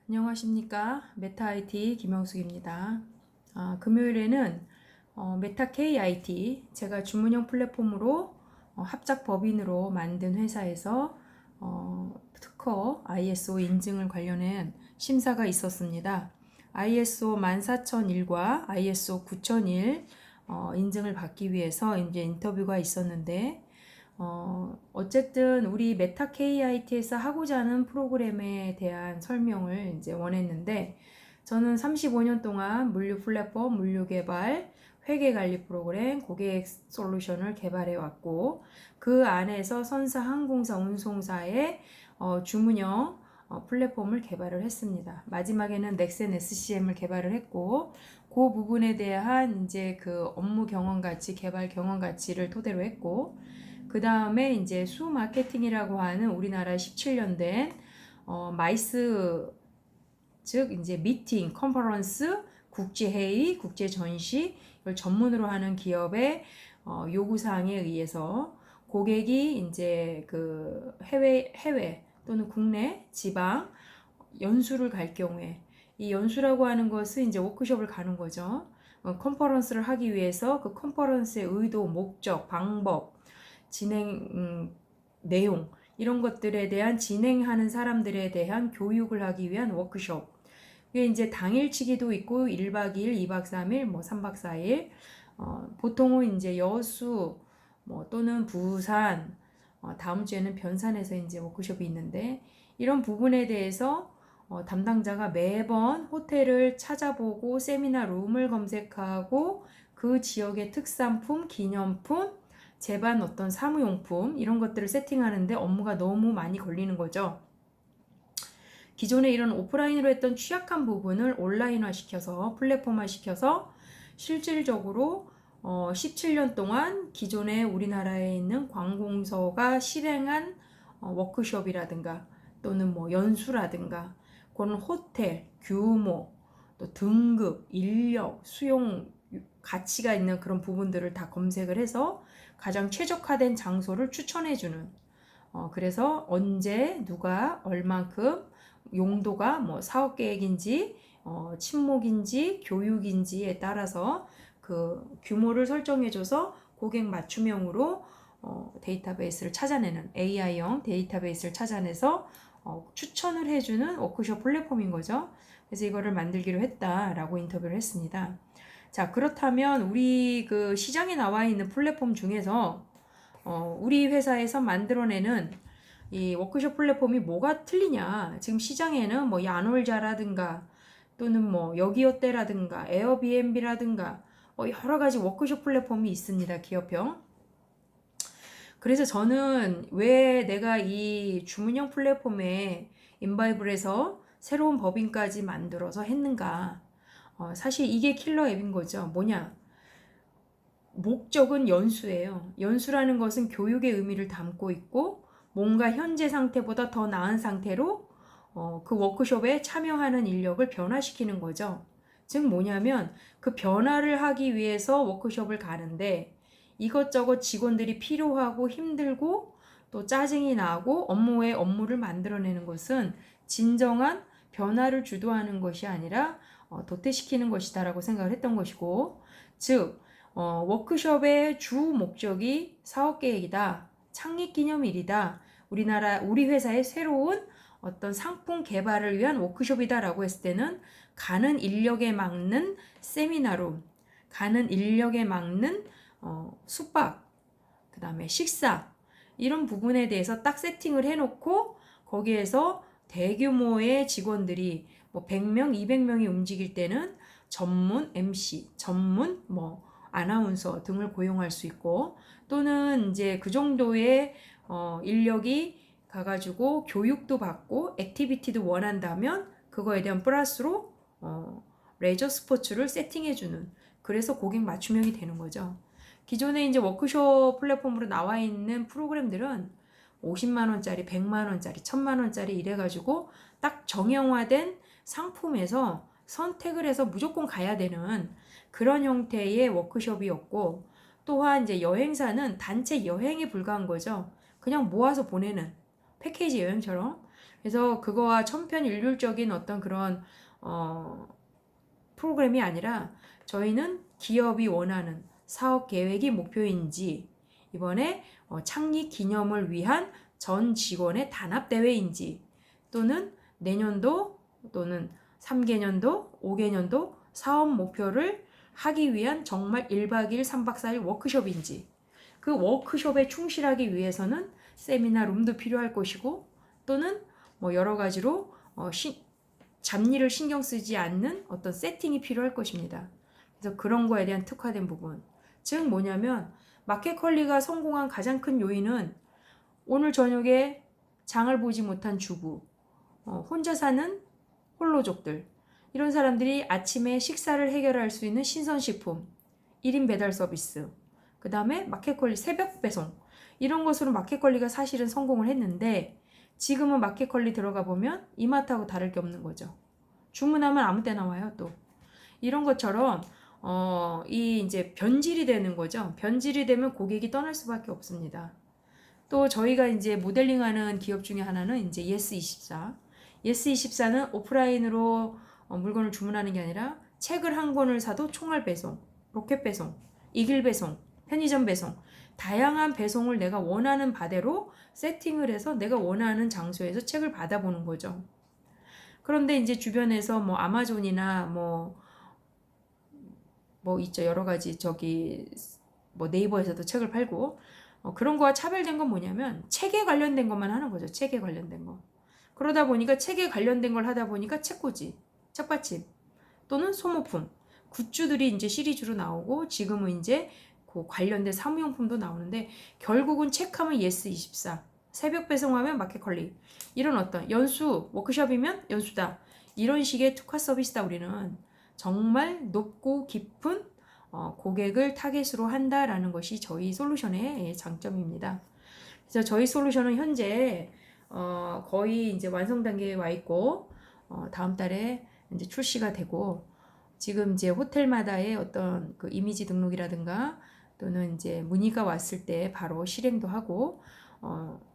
안녕하십니까. 메타 IT 김영숙입니다. 금요일에는 메타 KIT, 제가 주문형 플랫폼으로 합작 법인으로 만든 회사에서 특허 ISO 인증을 관련한 심사가 있었습니다. ISO 14001과 ISO 9001 인증을 받기 위해서 이제 인터뷰가 있었는데, 어쨌든 우리 메타 KIT에서 하고자 하는 프로그램에 대한 설명을 이제 원했는데, 저는 35년 동안 물류 플랫폼, 물류 개발, 회계 관리 프로그램, 고객 솔루션을 개발해 왔고, 그 안에서 선사, 항공사, 운송사의 주문형 플랫폼을 개발을 했습니다. 마지막에는 넥센 SCM을 개발을 했고, 그 부분에 대한 이제 그 업무 경험 가치, 개발 경험 가치를 토대로 했고, 그 다음에 이제 수 마케팅이라고 하는 우리나라 17년 된 마이스, 즉 이제 미팅, 컨퍼런스, 국제회의, 국제전시 이걸 전문으로 하는 기업의 요구사항에 의해서 고객이 이제 그 해외 또는 국내, 지방 연수를 갈 경우에, 이 연수라고 하는 것은 이제 워크숍을 가는 거죠. 컨퍼런스를 하기 위해서 그 컨퍼런스의 의도, 목적, 방법, 진행 내용 이런 것들에 대한 진행하는 사람들에 대한 교육을 하기 위한 워크숍. 이게 이제 당일치기도 있고 1박 2일, 2박 3일, 뭐 3박 4일. 보통은 이제 여수 뭐 또는 부산, 다음 주에는 변산에서 이제 워크숍이 있는데, 이런 부분에 대해서 담당자가 매번 호텔을 찾아보고 세미나 룸을 검색하고 그 지역의 특산품, 기념품, 제반 어떤 사무용품 이런 것들을 세팅하는데 업무가 너무 많이 걸리는 거죠. 기존에 이런 오프라인으로 했던 취약한 부분을 온라인화 시켜서 플랫폼화 시켜서 실질적으로 17년 동안 기존에 우리나라에 있는 관공서가 실행한 워크숍이라든가 또는 뭐 연수라든가 그런 호텔, 규모, 또 등급, 인력, 수용 가치가 있는 그런 부분들을 다 검색을 해서 가장 최적화된 장소를 추천해주는, 그래서 언제 누가 얼만큼 용도가 뭐 사업 계획인지 친목인지 교육인지에 따라서 그 규모를 설정해줘서 고객 맞춤형으로 데이터베이스를 찾아내는 AI형 데이터베이스를 찾아내서 추천을 해주는 워크숍 플랫폼인 거죠. 그래서 이거를 만들기로 했다라고 인터뷰를 했습니다. 자, 그렇다면 우리 그 시장에 나와 있는 플랫폼 중에서 우리 회사에서 만들어내는 이 워크숍 플랫폼이 뭐가 틀리냐? 지금 시장에는 뭐 야놀자라든가 또는 뭐 여기어때라든가 에어비앤비라든가 여러 가지 워크숍 플랫폼이 있습니다. 기업형. 그래서 저는 왜 내가 이 주문형 플랫폼에 인바이브를 해서 새로운 법인까지 만들어서 했는가? 사실 이게 킬러 앱인 거죠. 뭐냐? 목적은 연수예요. 연수라는 것은 교육의 의미를 담고 있고 뭔가 현재 상태보다 더 나은 상태로 그 워크숍에 참여하는 인력을 변화시키는 거죠. 즉 뭐냐면 그 변화를 하기 위해서 워크숍을 가는데 이것저것 직원들이 필요하고 힘들고 또 짜증이 나고 업무에 업무를 만들어내는 것은 진정한 변화를 주도하는 것이 아니라 도태시키는 것이다라고 생각을 했던 것이고, 즉 워크숍의 주 목적이 사업계획이다, 창립기념일이다, 우리 회사의 새로운 어떤 상품 개발을 위한 워크숍이다라고 했을 때는 가는 인력에 맞는 세미나룸, 가는 인력에 맞는 숙박, 그 다음에 식사 이런 부분에 대해서 딱 세팅을 해놓고 거기에서 대규모의 직원들이 뭐 100명, 200명이 움직일 때는 전문 MC, 전문 뭐 아나운서 등을 고용할 수 있고, 또는 이제 그 정도의 인력이 가가지고 교육도 받고 액티비티도 원한다면 그거에 대한 플러스로 레저 스포츠를 세팅해주는, 그래서 고객 맞춤형이 되는 거죠. 기존에 이제 워크숍 플랫폼으로 나와 있는 프로그램들은 50만 원짜리, 100만 원짜리, 1000만 원짜리 이래가지고 딱 정형화된 상품에서 선택을 해서 무조건 가야 되는 그런 형태의 워크숍이었고, 또한 이제 여행사는 단체 여행에 불과한 거죠. 그냥 모아서 보내는 패키지 여행처럼. 그래서 그거와 천편일률적인 어떤 그런 프로그램이 아니라 저희는 기업이 원하는 사업 계획이 목표인지, 이번에 창립 기념을 위한 전 직원의 단합 대회인지, 또는 내년도 또는 3개년도, 5개년도 사업 목표를 하기 위한 정말 1박 2일, 3박 4일 워크숍인지, 그 워크숍에 충실하기 위해서는 세미나 룸도 필요할 것이고, 또는 뭐 여러 가지로 잡일을 신경 쓰지 않는 어떤 세팅이 필요할 것입니다. 그래서 그런 거에 대한 특화된 부분. 즉 뭐냐면 마켓컬리가 성공한 가장 큰 요인은 오늘 저녁에 장을 보지 못한 주부, 혼자 사는 홀로족들, 이런 사람들이 아침에 식사를 해결할 수 있는 신선식품, 1인 배달 서비스, 그 다음에 마켓컬리 새벽 배송, 이런 것으로 마켓컬리가 사실은 성공을 했는데, 지금은 마켓컬리 들어가 보면 이마트하고 다를 게 없는 거죠. 주문하면 아무 때나 와요. 또 이런 것처럼 이 이제 변질이 되는 거죠. 변질이 되면 고객이 떠날 수밖에 없습니다. 또 저희가 이제 모델링하는 기업 중에 하나는 이제 예스24. 예스24는 오프라인으로 물건을 주문하는 게 아니라 책을 한 권을 사도 총알 배송, 로켓 배송, 이길 배송, 편의점 배송, 다양한 배송을 내가 원하는 바대로 세팅을 해서 내가 원하는 장소에서 책을 받아보는 거죠. 그런데 이제 주변에서 뭐 아마존이나 뭐 있죠. 여러 가지 뭐 네이버에서도 책을 팔고, 그런 거와 차별된 건 뭐냐면 책에 관련된 것만 하는 거죠. 책에 관련된 거. 그러다 보니까 책에 관련된 걸 하다 보니까 책꽂이, 책받침 또는 소모품, 굿즈들이 이제 시리즈로 나오고, 지금은 이제 그 관련된 사무용품도 나오는데, 결국은 책하면 예스24, 새벽 배송하면 마켓컬리, 이런 어떤 연수, 워크숍이면 연수다, 이런 식의 특화 서비스다. 우리는 정말 높고 깊은 고객을 타겟으로 한다라는 것이 저희 솔루션의 장점입니다. 그래서 저희 솔루션은 현재 거의 이제 완성 단계에 와 있고, 다음 달에 이제 출시가 되고, 지금 이제 호텔마다의 어떤 그 이미지 등록이라든가 또는 이제 문의가 왔을 때 바로 실행도 하고,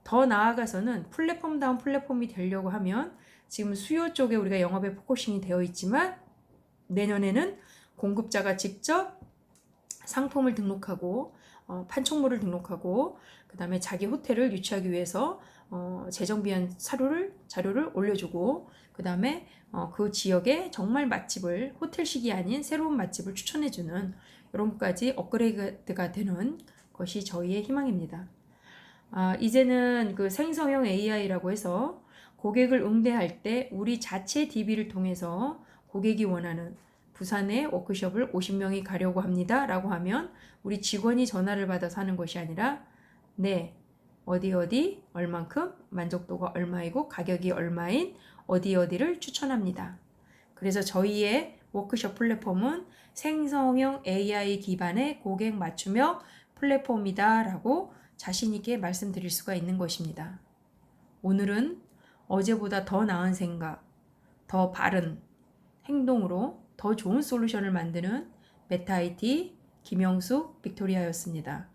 더 나아가서는 플랫폼다운 플랫폼이 되려고 하면, 지금 수요 쪽에 우리가 영업에 포커싱이 되어 있지만 내년에는 공급자가 직접 상품을 등록하고 판촉물을 등록하고, 그 다음에 자기 호텔을 유치하기 위해서 재정비한 자료를 올려주고, 그 다음에 그 지역에 정말 맛집을, 호텔식이 아닌 새로운 맛집을 추천해주는 이런 것까지 업그레이드가 되는 것이 저희의 희망입니다. 이제는 그 생성형 AI라고 해서 고객을 응대할 때 우리 자체 DB를 통해서 고객이 원하는 부산에 워크숍을 50명이 가려고 합니다 라고 하면 우리 직원이 전화를 받아서 하는 것이 아니라, 네, 어디 얼만큼, 만족도가 얼마이고 가격이 얼마인 어디를 추천합니다. 그래서 저희의 워크숍 플랫폼은 생성형 AI 기반의 고객 맞춤형 플랫폼이다 라고 자신있게 말씀드릴 수가 있는 것입니다. 오늘은 어제보다 더 나은 생각, 더 바른 행동으로 더 좋은 솔루션을 만드는 메타IT 김영숙 빅토리아였습니다.